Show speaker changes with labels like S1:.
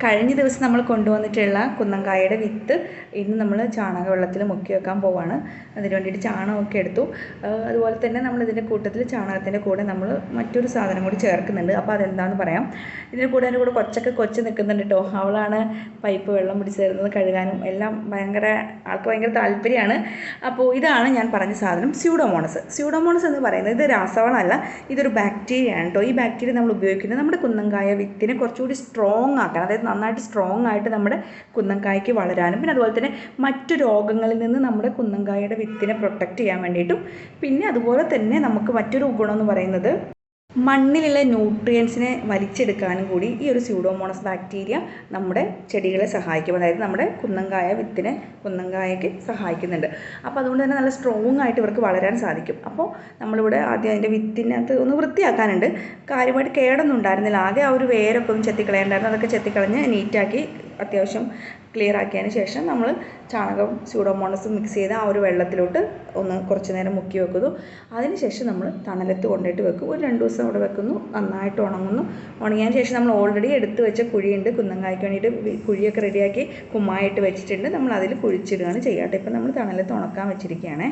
S1: കഴിഞ്ഞ ദിവസം നമ്മൾ കൊണ്ടുവന്നിട്ടുള്ള കുന്നങ്കായയുടെ വിത്ത് ഇന്ന് നമ്മൾ ചാണകവെള്ളത്തിൽ മുക്കി വെക്കാൻ പോവാണ്. അതിന് വേണ്ടിയിട്ട് ചാണകമൊക്കെ എടുത്തു. അതുപോലെ തന്നെ നമ്മൾ ഇതിൻ്റെ കൂട്ടത്തിൽ ചാണകത്തിൻ്റെ കൂടെ നമ്മൾ മറ്റൊരു സാധനം കൂടി ചേർക്കുന്നുണ്ട്. അപ്പോൾ അതെന്താണെന്ന് പറയാം. ഇതിൻ്റെ കൂടെ കൊച്ച് നിൽക്കുന്നുണ്ട് കേട്ടോ. അവളാണ് പൈപ്പ് വെള്ളം പിടിച്ച് തരുന്നത്, കഴുകാനും എല്ലാം ആൾക്ക് ഭയങ്കര താല്പര്യമാണ്. അപ്പോൾ ഇതാണ് ഞാൻ പറഞ്ഞ സാധനം, സ്യൂഡോമോണസ്. സ്യൂഡോമോണസ് എന്ന് പറയുന്നത് ഇത് രാസവളമല്ല, ഇതൊരു ബാക്ടീരിയ ആണ് കേട്ടോ. ഈ ബാക്ടീരിയ നമ്മൾ ഉപയോഗിക്കുന്നത് നമ്മുടെ കുന്നങ്കായ വിത്തിനെ കുറച്ചുകൂടി സ്ട്രോങ് ആക്കാൻ, അതായത് നന്നായിട്ട് സ്ട്രോങ് ആയിട്ട് നമ്മുടെ കുന്നങ്കായ്ക്ക് വളരാനും, പിന്നെ അതുപോലെ തന്നെ മറ്റു രോഗങ്ങളിൽ നിന്ന് നമ്മുടെ കുന്നങ്കായയുടെ വിത്തിനെ പ്രൊട്ടക്റ്റ് ചെയ്യാൻ വേണ്ടിയിട്ടും, പിന്നെ അതുപോലെ തന്നെ നമുക്ക് മറ്റൊരു ഗുണം എന്ന് പറയുന്നത് മണ്ണിലുള്ള ന്യൂട്രിയൻസിനെ വലിച്ചെടുക്കാനും കൂടി ഈ ഒരു സ്യൂഡോമോണസ് ബാക്ടീരിയ നമ്മുടെ ചെടികളെ സഹായിക്കും. അതായത് നമ്മുടെ കുന്നങ്കായയ്ക്ക് സഹായിക്കുന്നുണ്ട്. അപ്പോൾ അതുകൊണ്ട് തന്നെ നല്ല സ്ട്രോങ് ആയിട്ട് ഇവർക്ക് വളരാൻ സാധിക്കും. അപ്പോൾ നമ്മളിവിടെ ആദ്യം അതിൻ്റെ വിത്തിനകത്ത് ഒന്ന് വൃത്തിയാക്കാനുണ്ട്. കാര്യമായിട്ട് കേടൊന്നും ഉണ്ടായിരുന്നില്ല. ആകെ ആ ഒരു വേരൊക്കെ ഒന്ന് ചെത്തിക്കളയുണ്ടായിരുന്നു. അതൊക്കെ ചെത്തിക്കളഞ്ഞ് നീറ്റാക്കി അത്യാവശ്യം ക്ലിയർ ആക്കിയതിന് ശേഷം നമ്മൾ ചാണകം സ്യൂഡോമോണസ് മിക്സ് ചെയ്ത് ആ ഒരു വെള്ളത്തിലോട്ട് ഒന്ന് കുറച്ച് നേരം മുക്കി വെക്കുന്നു. അതിനുശേഷം നമ്മൾ തണലത്ത് കൊണ്ടുപോയിട്ട് വെക്കും. ഒരു 2 ദിവസം അവിടെ വെക്കുന്നു. നന്നായിട്ട് ഉണങ്ങുന്നു. ഉണങ്ങിയതിന് ശേഷം നമ്മൾ ഓൾറെഡി എടുത്ത് വെച്ച കുഴിയുണ്ട്, കുന്നങ്കായ്ക്ക് വേണ്ടിയിട്ട് കുഴിയൊക്കെ റെഡിയാക്കി കുമ്മായിട്ട് വെച്ചിട്ടുണ്ട്. നമ്മൾ അതിൽ കുഴിച്ചിടുകയാണ് ചെയ്യാട്ടെ. ഇപ്പം നമ്മൾ തണലത്ത് ഉണക്കാൻ വെച്ചിരിക്കുകയാണേ.